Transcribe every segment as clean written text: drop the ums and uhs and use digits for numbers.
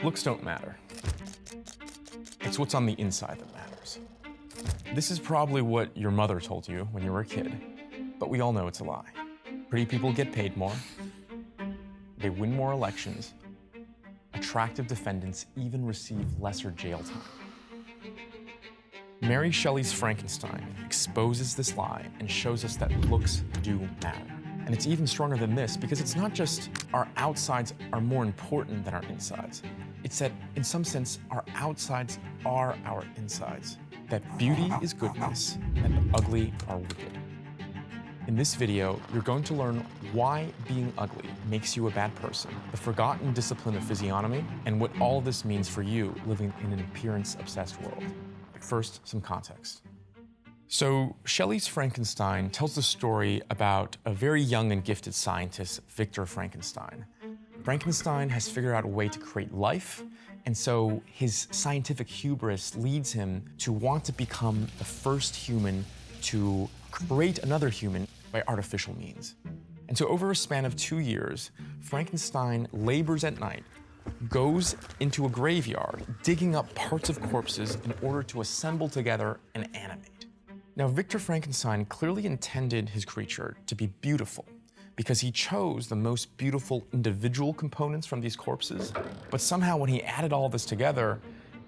Looks don't matter. It's what's on the inside that matters. This is probably what your mother told you when you were a kid, but we all know it's a lie. Pretty people get paid more. They win more elections. Attractive defendants even receive lesser jail time. Mary Shelley's Frankenstein exposes this lie and shows us that looks do matter. And it's even stronger than this because it's not just our outsides are more important than our insides. It's that, in some sense, our outsides are our insides. That beauty is goodness and the ugly are wicked. In this video, you're going to learn why being ugly makes you a bad person, the forgotten discipline of physiognomy, and what all this means for you living in an appearance-obsessed world. But first, some context. So, Shelley's Frankenstein tells the story about a very young and gifted scientist, Victor Frankenstein. Frankenstein has figured out a way to create life, and so his scientific hubris leads him to want to become the first human to create another human by artificial means. And so over a span of 2 years, Frankenstein labors at night, goes into a graveyard, digging up parts of corpses in order to assemble together and animate. Now, Victor Frankenstein clearly intended his creature to be beautiful because he chose the most beautiful individual components from these corpses, but somehow when he added all this together,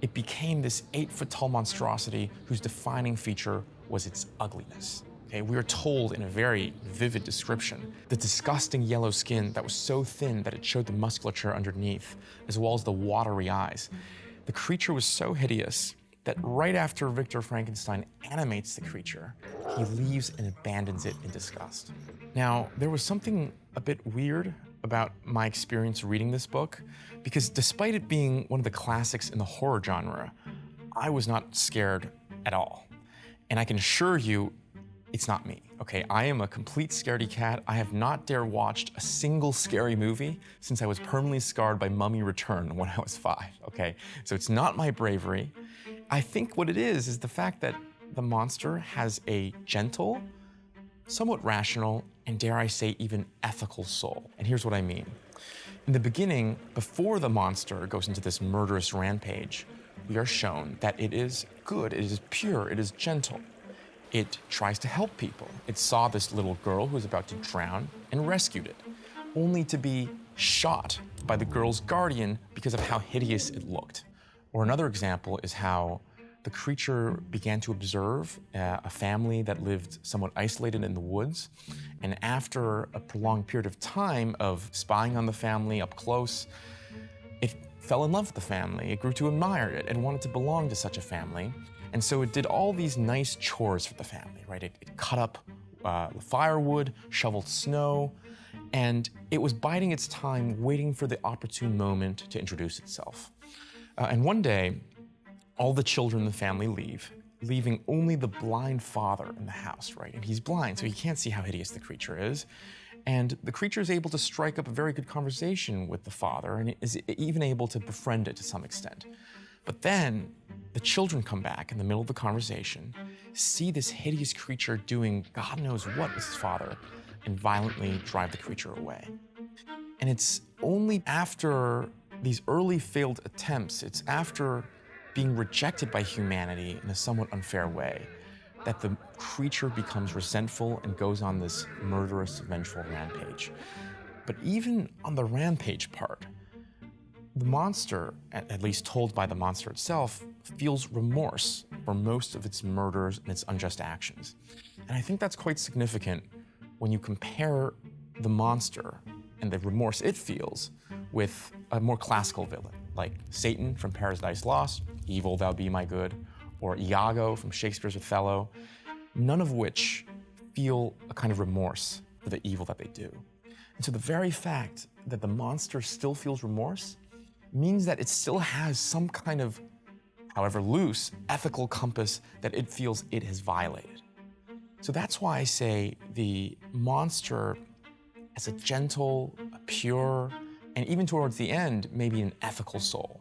it became this 8-foot-tall monstrosity whose defining feature was its ugliness. Okay, we are told in a very vivid description the disgusting yellow skin that was so thin that it showed the musculature underneath, as well as the watery eyes. The creature was so hideous that right after Victor Frankenstein animates the creature, he leaves and abandons it in disgust. Now, there was something a bit weird about my experience reading this book, because despite it being one of the classics in the horror genre, I was not scared at all. And I can assure you, it's not me, okay? I am a complete scaredy cat. I have not dare watched a single scary movie since I was permanently scarred by Mummy Return when I was 5, okay? So it's not my bravery. I think what it is the fact that the monster has a gentle, somewhat rational, and dare I say even ethical soul. And here's what I mean. In the beginning, before the monster goes into this murderous rampage, we are shown that it is good, it is pure, it is gentle. It tries to help people. It saw this little girl who was about to drown and rescued it, only to be shot by the girl's guardian because of how hideous it looked. Or another example is how the creature began to observe a family that lived somewhat isolated in the woods, and after a prolonged period of time of spying on the family up close, it fell in love with the family. It grew to admire it and wanted to belong to such a family. And so it did all these nice chores for the family, right? It cut up firewood, shoveled snow, and it was biding its time, waiting for the opportune moment to introduce itself. And one day, all the children in the family leave, leaving only the blind father in the house, right? And he's blind, so he can't see how hideous the creature is. And the creature is able to strike up a very good conversation with the father and is even able to befriend it to some extent. But then the children come back in the middle of the conversation, see this hideous creature doing God knows what with his father, and violently drive the creature away. And it's only after these early failed attempts, it's after being rejected by humanity in a somewhat unfair way, that the creature becomes resentful and goes on this murderous, vengeful rampage. But even on the rampage part, the monster, at least told by the monster itself, feels remorse for most of its murders and its unjust actions. And I think that's quite significant when you compare the monster and the remorse it feels with a more classical villain, like Satan from Paradise Lost, Evil Thou Be My Good, or Iago from Shakespeare's Othello, none of which feel a kind of remorse for the evil that they do. And so the very fact that the monster still feels remorse means that it still has some kind of, however loose, ethical compass that it feels it has violated. So that's why I say the monster has a gentle, a pure, and even towards the end, maybe an ethical soul.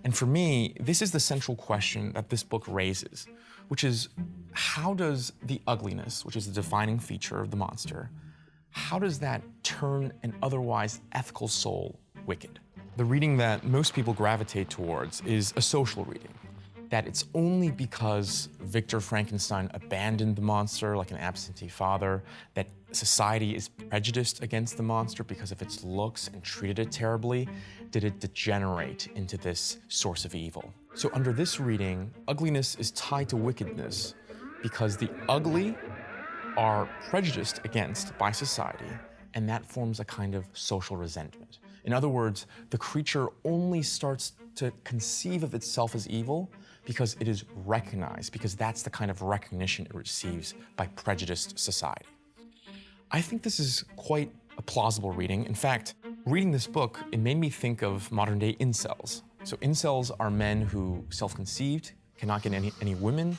And for me, this is the central question that this book raises, which is how does the ugliness, which is the defining feature of the monster, how does that turn an otherwise ethical soul wicked? The reading that most people gravitate towards is a social reading, that it's only because Victor Frankenstein abandoned the monster like an absentee father, that society is prejudiced against the monster because of its looks and treated it terribly, did it degenerate into this source of evil. So under this reading, ugliness is tied to wickedness because the ugly are prejudiced against by society, and that forms a kind of social resentment. In other words, the creature only starts to conceive of itself as evil because it is recognized, because that's the kind of recognition it receives by prejudiced society. I think this is quite a plausible reading. In fact, reading this book, it made me think of modern-day incels. So incels are men who self-conceived, cannot get any women,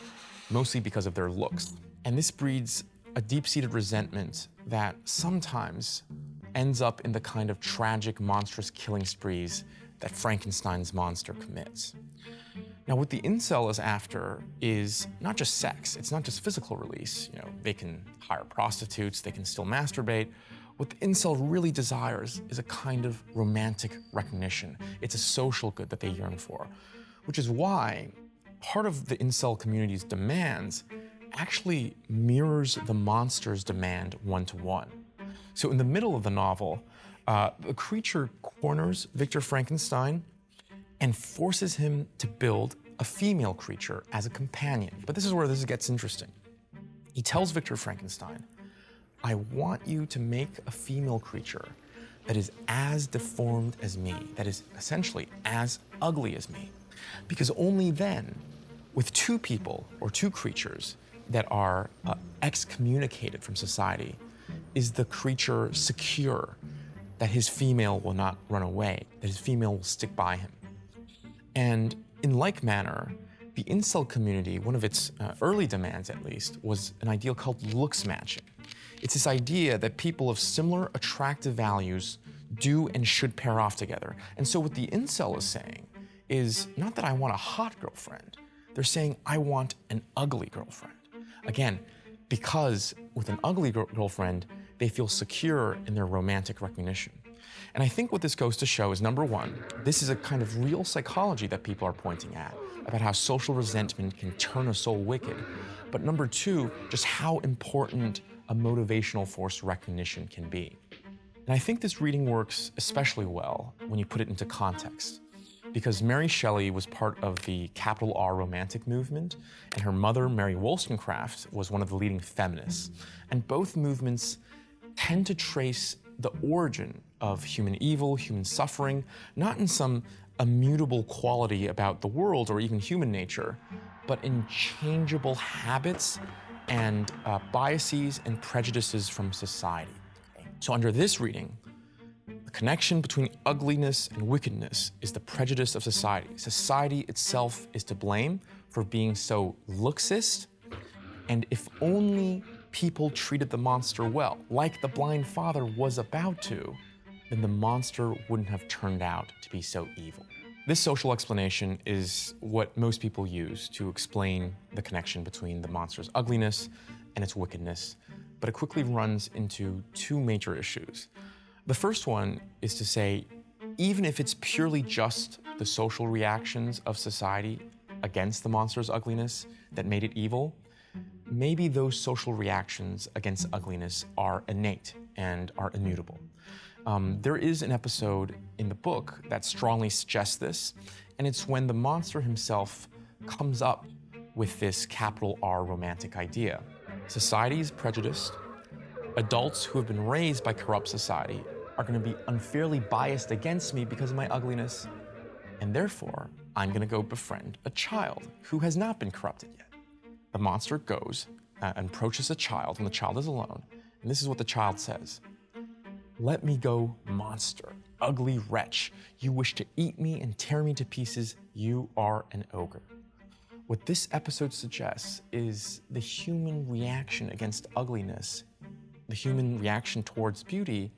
mostly because of their looks. And this breeds a deep-seated resentment that sometimes ends up in the kind of tragic, monstrous killing sprees that Frankenstein's monster commits. Now, what the incel is after is not just sex, it's not just physical release. You know, they can hire prostitutes, they can still masturbate. What the incel really desires is a kind of romantic recognition. It's a social good that they yearn for, which is why part of the incel community's demands actually mirrors the monster's demand one-to-one. So in the middle of the novel, the creature corners Victor Frankenstein and forces him to build a female creature as a companion. But this is where this gets interesting. He tells Victor Frankenstein, I want you to make a female creature that is as deformed as me, that is essentially as ugly as me. Because only then, with two people or two creatures that are excommunicated from society, is the creature secure that his female will not run away, that his female will stick by him. And in like manner, the incel community, one of its early demands at least, was an ideal called looks matching. It's this idea that people of similar attractive values do and should pair off together. And so what the incel is saying is not that I want a hot girlfriend, they're saying I want an ugly girlfriend. Again, because with an ugly girlfriend, they feel secure in their romantic recognition. And I think what this goes to show is, number one, this is a kind of real psychology that people are pointing at, about how social resentment can turn a soul wicked. But number two, just how important a motivational force recognition can be. And I think this reading works especially well when you put it into context, because Mary Shelley was part of the capital R Romantic movement, and her mother, Mary Wollstonecraft, was one of the leading feminists. And both movements tend to trace the origin of human evil, human suffering, not in some immutable quality about the world or even human nature, but in changeable habits and biases and prejudices from society. So under this reading, the connection between ugliness and wickedness is the prejudice of society. Society itself is to blame for being so looksist, and if only people treated the monster well, like the blind father was about to, then the monster wouldn't have turned out to be so evil. This social explanation is what most people use to explain the connection between the monster's ugliness and its wickedness, but it quickly runs into two major issues. The first one is to say, even if it's purely just the social reactions of society against the monster's ugliness that made it evil, maybe those social reactions against ugliness are innate and are immutable. There is an episode in the book that strongly suggests this, and it's when the monster himself comes up with this capital R romantic idea. Society is prejudiced. Adults who have been raised by corrupt society are going to be unfairly biased against me because of my ugliness, and therefore, I'm going to go befriend a child who has not been corrupted yet. The monster goes and approaches a child when the child is alone, and this is what the child says. Let me go, monster, ugly wretch. You wish to eat me and tear me to pieces. You are an ogre. What this episode suggests is the human reaction against ugliness, the human reaction towards beauty,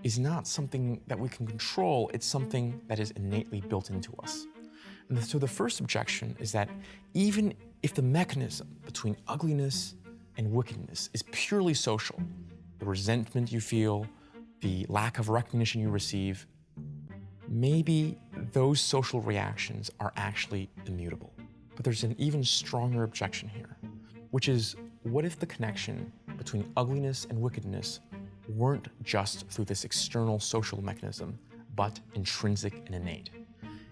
is not something that we can control. It's something that is innately built into us. And so the first objection is that even if the mechanism between ugliness and wickedness is purely social, the resentment you feel, the lack of recognition you receive, maybe those social reactions are actually immutable. But there's an even stronger objection here, which is, what if the connection between ugliness and wickedness weren't just through this external social mechanism, but intrinsic and innate?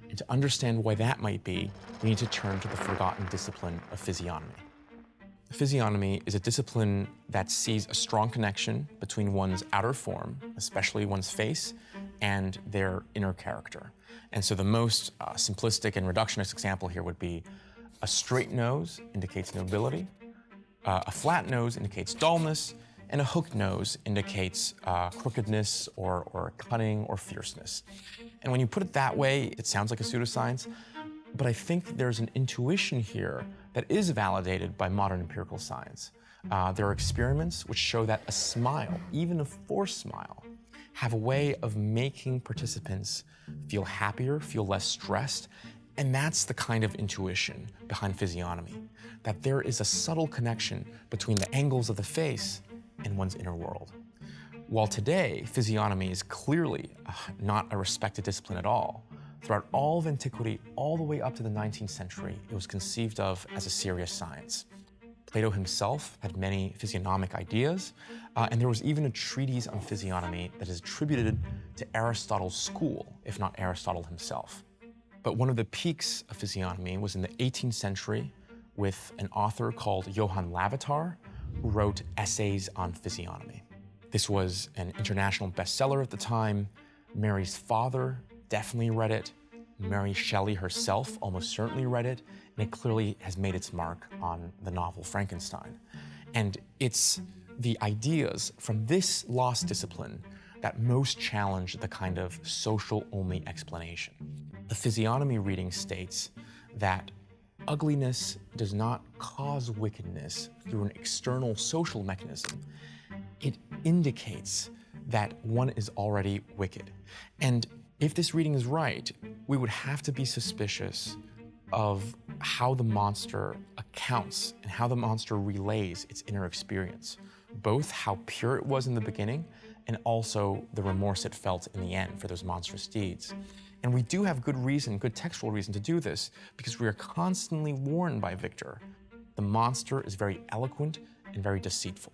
And to understand why that might be, we need to turn to the forgotten discipline of physiognomy. Physiognomy is a discipline that sees a strong connection between one's outer form, especially one's face, and their inner character. And so the most simplistic and reductionist example here would be a straight nose indicates nobility, a flat nose indicates dullness, and a hooked nose indicates crookedness or cunning or fierceness. And when you put it that way, it sounds like a pseudoscience, but I think there's an intuition here that is validated by modern empirical science. There are experiments which show that a smile, even a forced smile, have a way of making participants feel happier, feel less stressed, and that's the kind of intuition behind physiognomy, that there is a subtle connection between the angles of the face and one's inner world. While today, physiognomy is clearly not a respected discipline at all, throughout all of antiquity, all the way up to the 19th century, it was conceived of as a serious science. Plato himself had many physiognomic ideas, and there was even a treatise on physiognomy that is attributed to Aristotle's school, if not Aristotle himself. But one of the peaks of physiognomy was in the 18th century with an author called Johann Lavater, who wrote essays on physiognomy. This was an international bestseller at the time. Mary's father definitely read it. Mary Shelley herself almost certainly read it, and it clearly has made its mark on the novel Frankenstein. And it's the ideas from this lost discipline that most challenge the kind of social-only explanation. The physiognomy reading states that ugliness does not cause wickedness through an external social mechanism. It indicates that one is already wicked. And if this reading is right, we would have to be suspicious of how the monster accounts and how the monster relays its inner experience, both how pure it was in the beginning and also the remorse it felt in the end for those monstrous deeds. And we do have good reason, good textual reason to do this, because we are constantly warned by Victor. The monster is very eloquent and very deceitful.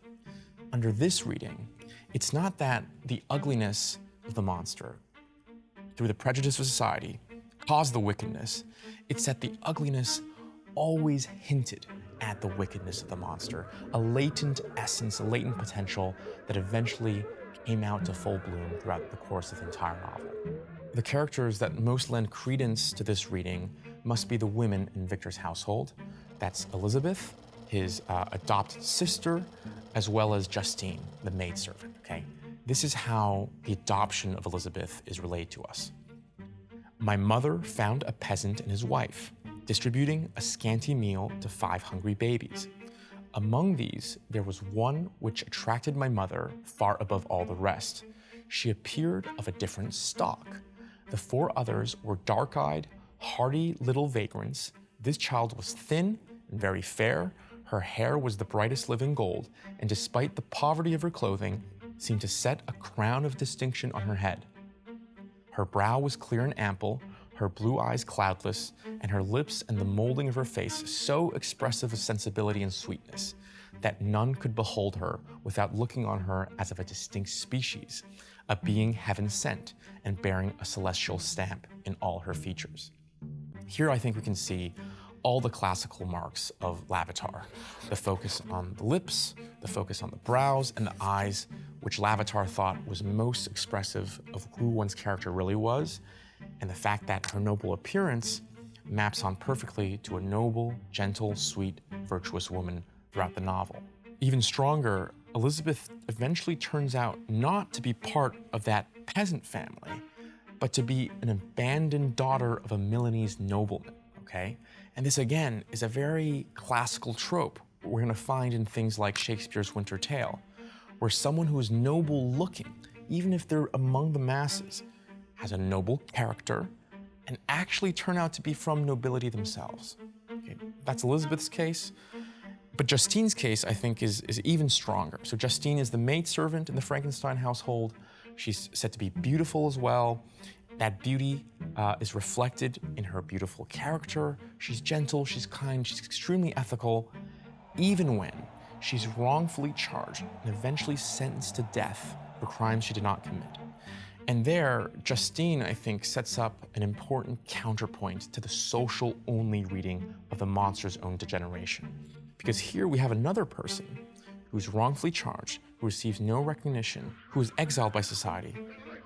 Under this reading, it's not that the ugliness of the monster, through the prejudice of society, caused the wickedness. It's that the ugliness always hinted at the wickedness of the monster, a latent essence, a latent potential that eventually came out to full bloom throughout the course of the entire novel. The characters that most lend credence to this reading must be the women in Victor's household. That's Elizabeth, his adopted sister, as well as Justine, the maidservant, okay? This is how the adoption of Elizabeth is relayed to us. My mother found a peasant and his wife, distributing a scanty meal to 5 hungry babies. Among these, there was one which attracted my mother far above all the rest. She appeared of a different stock. The 4 others were dark-eyed, hardy little vagrants. This child was thin and very fair. Her hair was the brightest living gold, and despite the poverty of her clothing, seemed to set a crown of distinction on her head. Her brow was clear and ample, her blue eyes cloudless, and her lips and the molding of her face so expressive of sensibility and sweetness that none could behold her without looking on her as of a distinct species, a being heaven sent and bearing a celestial stamp in all her features. Here I think we can see all the classical marks of Lavater, the focus on the lips, the focus on the brows and the eyes, which Lavater thought was most expressive of who one's character really was, and the fact that her noble appearance maps on perfectly to a noble, gentle, sweet, virtuous woman throughout the novel. Even stronger, Elizabeth eventually turns out not to be part of that peasant family, but to be an abandoned daughter of a Milanese nobleman, okay? And this, again, is a very classical trope we're going to find in things like Shakespeare's Winter Tale, where someone who is noble-looking, even if they're among the masses, has a noble character and actually turn out to be from nobility themselves. Okay, that's Elizabeth's case. But Justine's case, I think, is even stronger. So Justine is the maidservant in the Frankenstein household. She's said to be beautiful as well. That beauty is reflected in her beautiful character. She's gentle, she's kind, she's extremely ethical, even when she's wrongfully charged and eventually sentenced to death for crimes she did not commit. And there, Justine, I think, sets up an important counterpoint to the social-only reading of the monster's own degeneration. Because here we have another person who's wrongfully charged, who receives no recognition, who is exiled by society,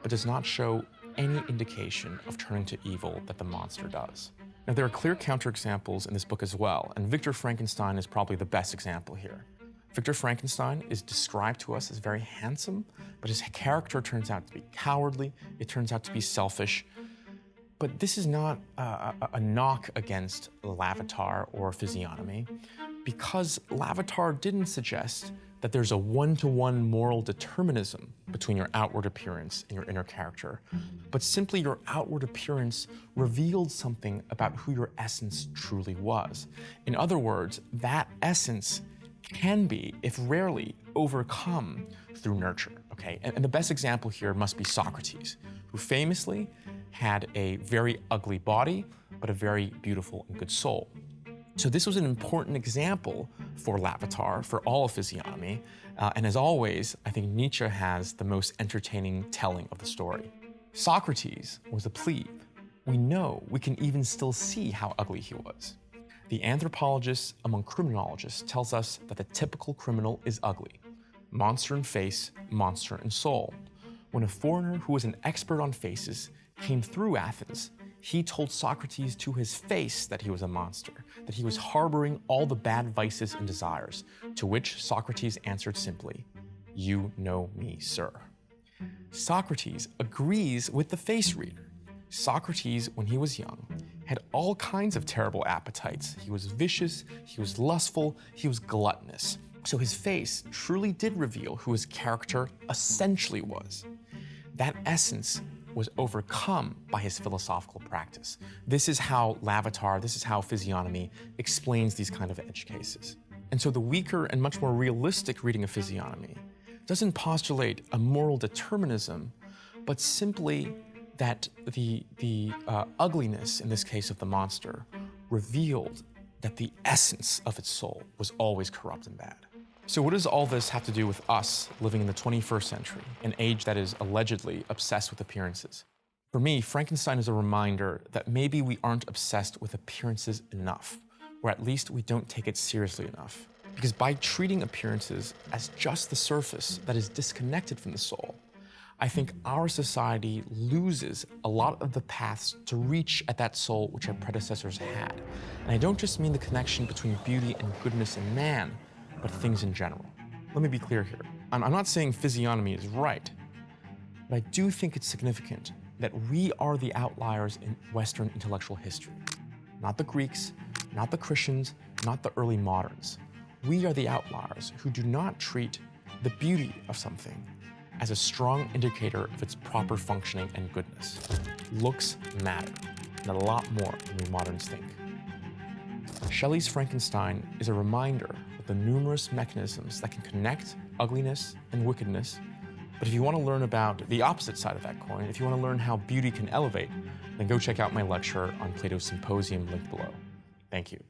but does not show any indication of turning to evil that the monster does. Now, there are clear counterexamples in this book as well, and Victor Frankenstein is probably the best example here. Victor Frankenstein is described to us as very handsome, but his character turns out to be cowardly, it turns out to be selfish. But this is not a knock against Lavatar or Physiognomy, because Lavatar didn't suggest that there's a one-to-one moral determinism between your outward appearance and your inner character, but simply your outward appearance revealed something about who your essence truly was. In other words, that essence can be, if rarely, overcome through nurture, okay? And the best example here must be Socrates, who famously had a very ugly body, but a very beautiful and good soul. So this was an important example for Lavatar, for all of Physiognomy, and as always, I think Nietzsche has the most entertaining telling of the story. Socrates was a plebe. We know, we can even still see how ugly he was. The anthropologist among criminologists tells us that the typical criminal is ugly. Monster in face, monster in soul. When a foreigner who was an expert on faces came through Athens, he told Socrates to his face that he was a monster, that he was harboring all the bad vices and desires, to which Socrates answered simply, "You know me, sir." Socrates agrees with the face reader. Socrates, when he was young, had all kinds of terrible appetites. He was vicious, he was lustful, he was gluttonous. So his face truly did reveal who his character essentially was. That essence was overcome by his philosophical practice. This is how Lavatar, this is how Physiognomy explains these kind of edge cases. And so the weaker and much more realistic reading of Physiognomy doesn't postulate a moral determinism, but simply that the ugliness, in this case of the monster, revealed that the essence of its soul was always corrupt and bad. So what does all this have to do with us living in the 21st century, an age that is allegedly obsessed with appearances? For me, Frankenstein is a reminder that maybe we aren't obsessed with appearances enough, or at least we don't take it seriously enough. Because by treating appearances as just the surface that is disconnected from the soul, I think our society loses a lot of the paths to reach at that soul which our predecessors had. And I don't just mean the connection between beauty and goodness in man, but things in general. Let me be clear here. I'm not saying Physiognomy is right, but I do think it's significant that we are the outliers in Western intellectual history. Not the Greeks, not the Christians, not the early moderns. We are the outliers who do not treat the beauty of something as a strong indicator of its proper functioning and goodness. Looks matter, and a lot more than we moderns think. Shelley's Frankenstein is a reminder of the numerous mechanisms that can connect ugliness and wickedness. But if you want to learn about the opposite side of that coin, if you want to learn how beauty can elevate, then go check out my lecture on Plato's Symposium linked below. Thank you.